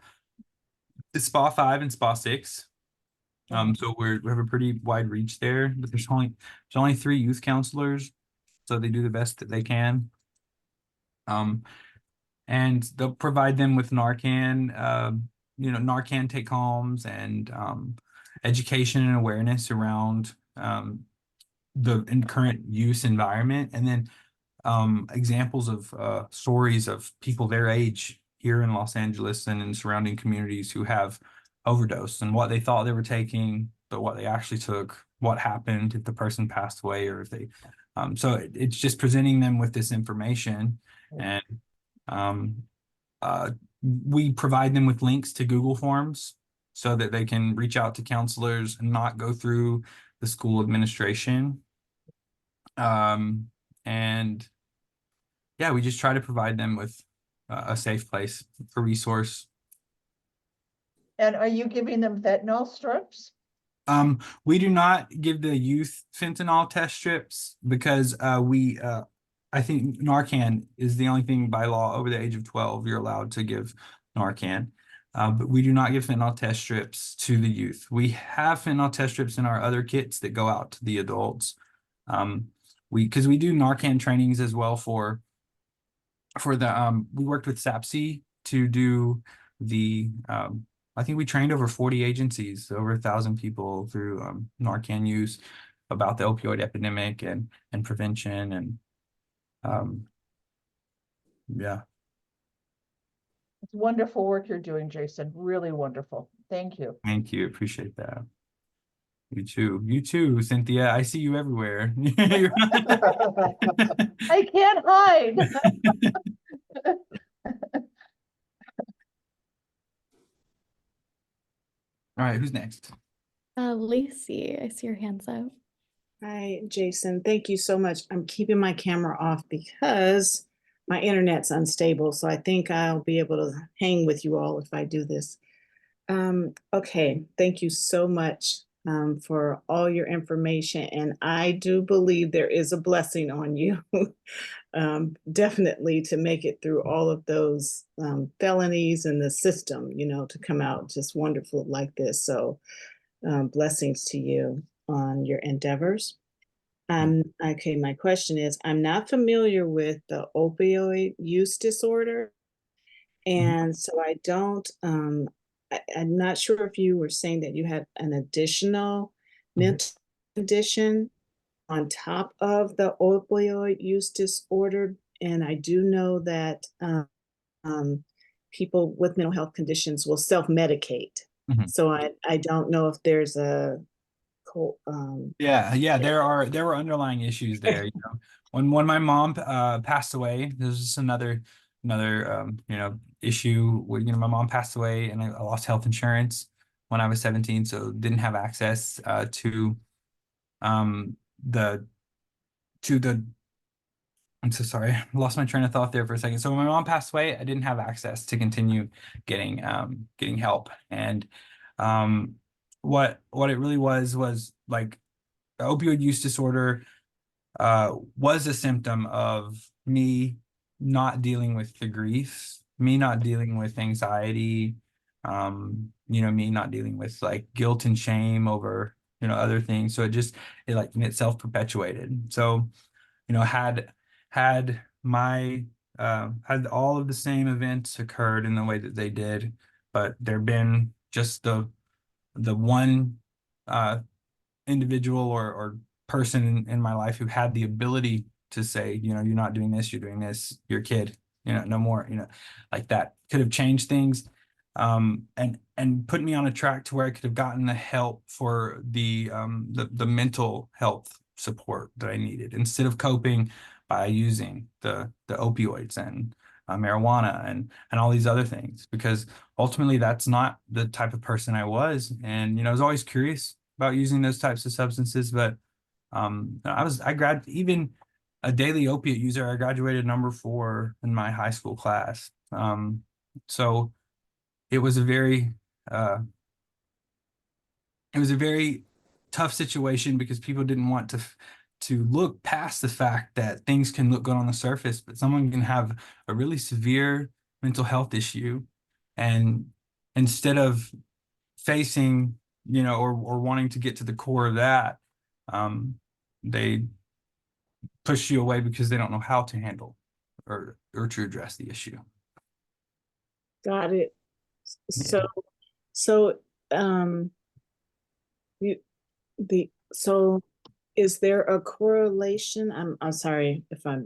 SPA 5 and SPA 6. So we have a pretty wide reach there, but there's only 3 youth counselors, so they do the best that they can. And they'll provide them with Narcan, Narcan take homes and education and awareness around the current use environment, and then examples of stories of people their age here in Los Angeles and in surrounding communities who have overdosed and what they thought they were taking, but what they actually took, what happened if the person passed away or if they so it's just presenting them with this information, and we provide them with links to Google Forms so that they can reach out to counselors and not go through the school administration. And yeah, we just try to provide them with a safe place, a resource. And are you giving them fentanyl strips? We do not give the youth fentanyl test strips because I think Narcan is the only thing by law over the age of 12 you're allowed to give Narcan. But we do not give fentanyl test strips to the youth. We have fentanyl test strips in our other kits that go out to the adults. Because we do Narcan trainings as well for the we worked with SAPC to do the I think we trained over 40 agencies, over 1,000 people through Narcan use about the opioid epidemic and prevention and yeah. It's wonderful work you're doing, Jason. Really wonderful. Thank you. Thank you. Appreciate that. You too, Cynthia. I see you everywhere. I can't hide. All right, who's next? Lacey, I see your hands up. Hi, Jason. Thank you so much. I'm keeping my camera off because my internet's unstable, so I think I'll be able to hang with you all if I do this. Okay, thank you so much for all your information, and I do believe there is a blessing on you. Definitely to make it through all of those felonies in the system, you know, to come out just wonderful like this. So blessings to you on your endeavors. Okay, my question is, I'm not familiar with the opioid use disorder. And so I don't, I'm not sure if you were saying that you had an additional mental condition on top of the opioid use disorder. And I do know that people with mental health conditions will self-medicate. So I don't know if there's a yeah, there were underlying issues there. You know, when my mom passed away, there's just another issue where, my mom passed away and I lost health insurance when I was 17, so didn't have access to the I'm so sorry, I lost my train of thought there for a second. So when my mom passed away, I didn't have access to continue getting help. And what it really was like opioid use disorder was a symptom of me not dealing with the grief, me not dealing with anxiety, me not dealing with like guilt and shame over other things. So it self-perpetuated. So had all of the same events occurred in the way that they did, but there'd been just the one individual or person in my life who had the ability to say, you're not doing this, you're doing this, your kid, no more, like that could have changed things, and put me on a track to where I could have gotten the help for the mental health support that I needed instead of coping by using the opioids and marijuana and all these other things, because ultimately that's not the type of person I was. And I was always curious about using those types of substances, but even a daily opiate user. I graduated number 4 in my high school class. So it was a very tough situation because people didn't want to look past the fact that things can look good on the surface, but someone can have a really severe mental health issue, and instead of facing, or wanting to get to the core of that, they push you away because they don't know how to handle or to address the issue. Got it. So is there a correlation? I'm sorry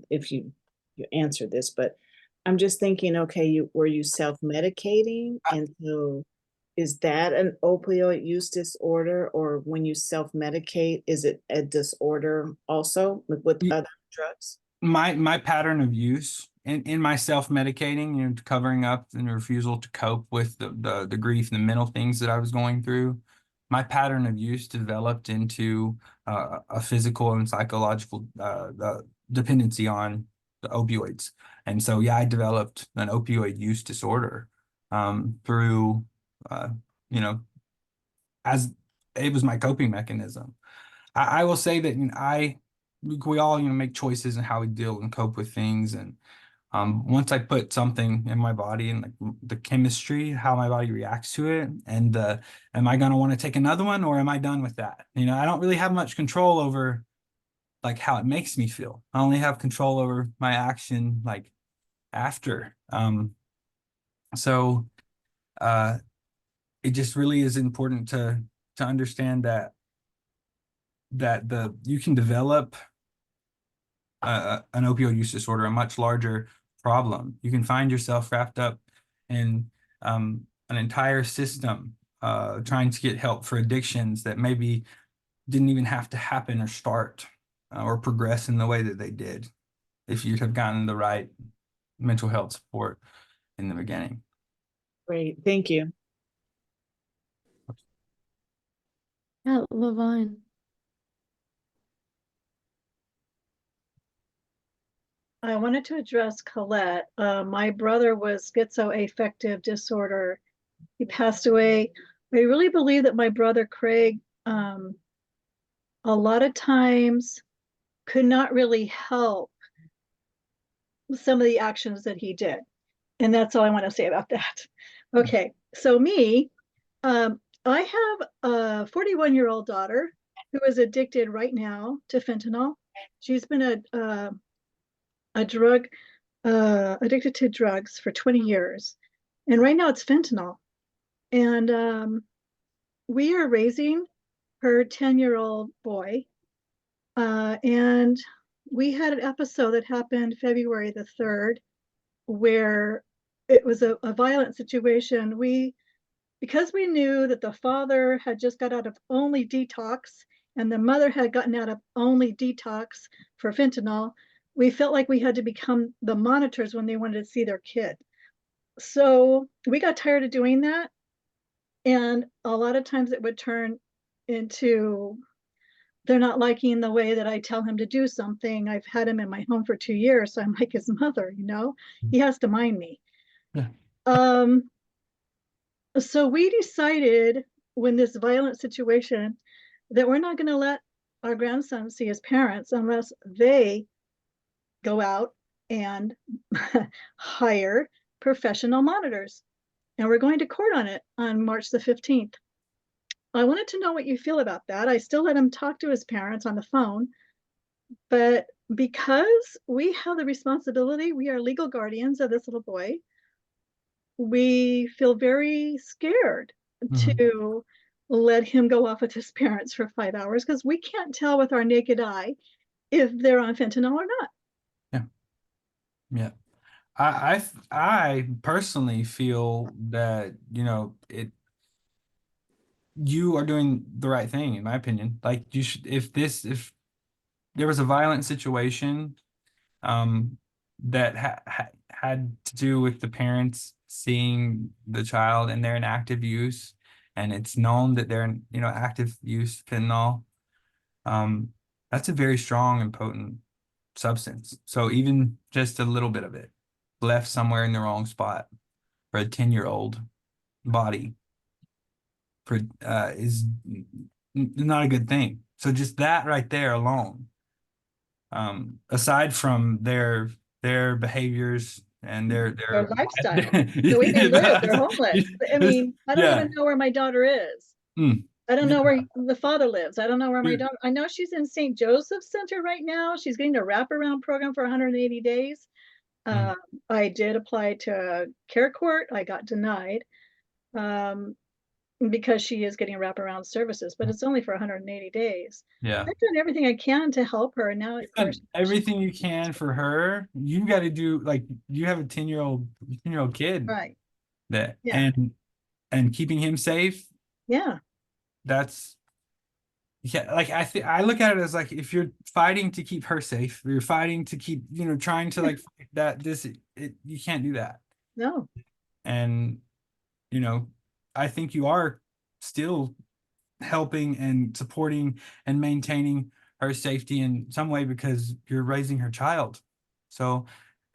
if you answered this, but I'm just thinking, okay, were you self-medicating? And so is that an opioid use disorder, or when you self-medicate, is it a disorder also with other drugs? My pattern of use in my self-medicating, covering up and refusal to cope with the grief and the mental things that I was going through, my pattern of use developed into a physical and psychological dependency on the opioids. And so, I developed an opioid use disorder through you know, as it was my coping mechanism. I will say that, we all, make choices in how we deal and cope with things. And once I put something in my body and like the chemistry, how my body reacts to it, and am I going to want to take another one, or am I done with that? I don't really have much control over like how it makes me feel. I only have control over my action like after. So it just really is important to understand that you can develop an opioid use disorder, a much larger problem. You can find yourself wrapped up in an entire system trying to get help for addictions that maybe didn't even have to happen or start or progress in the way that they did if you'd have gotten the right mental health support in the beginning. Great, thank you. Yeah, Lavon. I wanted to address Colette. My brother was schizoaffective disorder. He passed away. I really believe that my brother Craig, a lot of times could not really help some of the actions that he did. And that's all I want to say about that. Okay, so me, I have a 41-year-old daughter who is addicted right now to fentanyl. She's been a drug addicted to drugs for 20 years, and right now it's fentanyl. And we are raising her 10-year-old boy, and we had an episode that happened February the 3rd where it was a violent situation. Because we knew that the father had just got out of only detox and the mother had gotten out of only detox for fentanyl, we felt like we had to become the monitors when they wanted to see their kid. So we got tired of doing that. And a lot of times it would turn into, they're not liking the way that I tell him to do something. I've had him in my home for 2 years, so I'm like his mother, he has to mind me. Yeah. So we decided when this violent situation that we're not going to let our grandson see his parents unless they go out and hire professional monitors. And we're going to court on it on March the 15th. I wanted to know what you feel about that. I still let him talk to his parents on the phone, but because we have the responsibility, we are legal guardians of this little boy, we feel very scared to let him go off with his parents for 5 hours because we can't tell with our naked eye if they're on fentanyl or not. Yeah. I personally feel that, you are doing the right thing, in my opinion. Like you should, if there was a violent situation, that had to do with the parents seeing the child and they're in active use, and it's known that they're in, active use fentanyl, that's a very strong and potent substance. So even just a little bit of it left somewhere in the wrong spot for a 10-year-old body is not a good thing. So just that right there alone, aside from their behaviors and their lifestyle, the way they live, they're homeless. I mean, I don't even know where my daughter is. I don't know where the father lives. I don't know where my daughter, I know she's in St. Joseph Center right now. She's getting a wraparound program for 180 days. I did apply to care court. I got denied because she is getting wraparound services, but it's only for 180 days. Yeah. I've done everything I can to help her. And now, of course, everything you can for her. You got to do, like, you have a 10-year-old kid, right? That and keeping him safe. Yeah. That's, like I look at it as like, if you're fighting to keep her safe, you're fighting to keep, trying to like that, you can't do that. No. And I think you are still helping and supporting and maintaining her safety in some way because you're raising her child. So,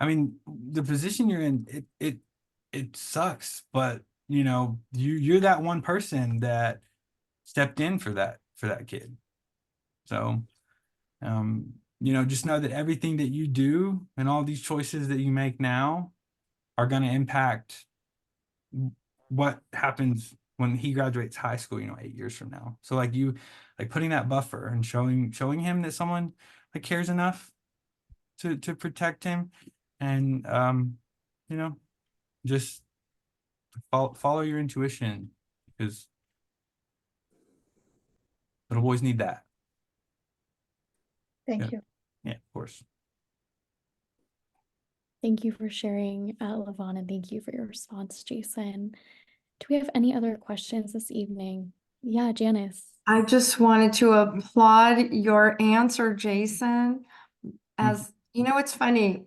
I mean, the position you're in, it sucks, but you're that one person that stepped in for that kid. So, just know that everything that you do and all these choices that you make now are going to impact what happens when he graduates high school, 8 years from now. So like putting that buffer and showing him that someone cares enough to protect him, and just follow your intuition, because little boys need that. Thank you. Yeah, of course. Thank you for sharing, Levon, and thank you for your response, Jason. Do we have any other questions this evening? Yeah, Janice. I just wanted to applaud your answer, Jason. As you know, it's funny.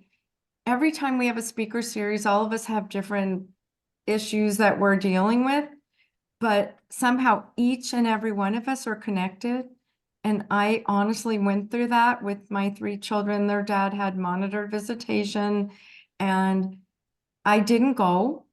Every time we have a speaker series, all of us have different issues that we're dealing with, but somehow each and every one of us are connected. And I honestly went through that with my 3 children. Their dad had monitored visitation, and I didn't go.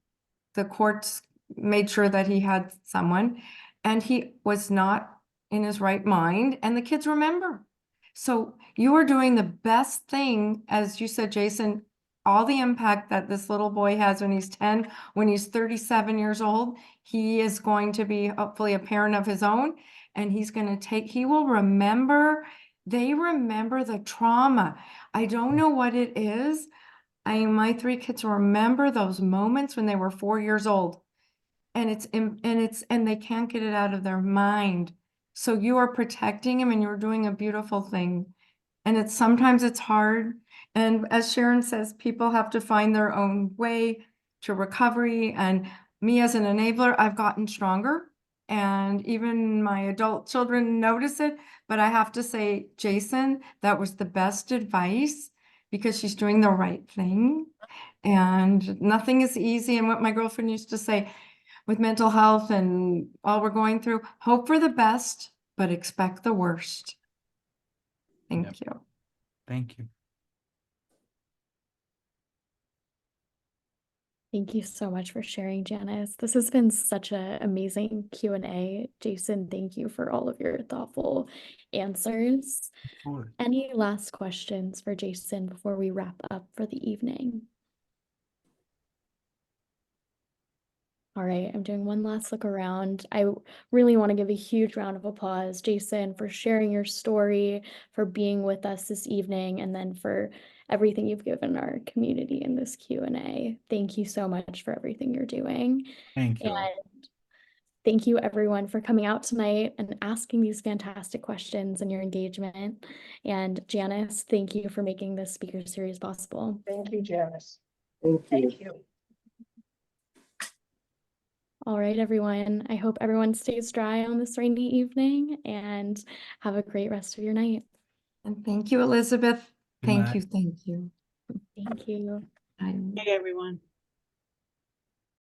The courts made sure that he had someone, and he was not in his right mind, and the kids remember. So you are doing the best thing, as you said, Jason, all the impact that this little boy has when he's 10, when he's 37 years old, he is going to be hopefully a parent of his own, and he will remember, they remember the trauma. I don't know what it is. My 3 kids remember those moments when they were 4 years old, and they can't get it out of their mind. So you are protecting him, and you're doing a beautiful thing. And sometimes it's hard. And as Sharon says, people have to find their own way to recovery. And me as an enabler, I've gotten stronger, and even my adult children notice it. But I have to say, Jason, that was the best advice, because she's doing the right thing. And nothing is easy. And what my girlfriend used to say, with mental health and all we're going through, hope for the best, but expect the worst. Thank you. Thank you. Thank you so much for sharing, Janice. This has been such an amazing Q&A. Jason, thank you for all of your thoughtful answers. Of course. Any last questions for Jason before we wrap up for the evening? All right, I'm doing one last look around. I really want to give a huge round of applause, Jason, for sharing your story, for being with us this evening, and then for everything you've given our community in this Q&A. Thank you so much for everything you're doing. Thank you. And thank you everyone for coming out tonight and asking these fantastic questions and your engagement. And Janice, thank you for making this speaker series possible. Thank you, Janice. Thank you. Thank you. All right, everyone. I hope everyone stays dry on this rainy evening, and have a great rest of your night. And thank you, Elizabeth. Good Thank night. you. Thank you. Thank you. Bye. Hey, everyone.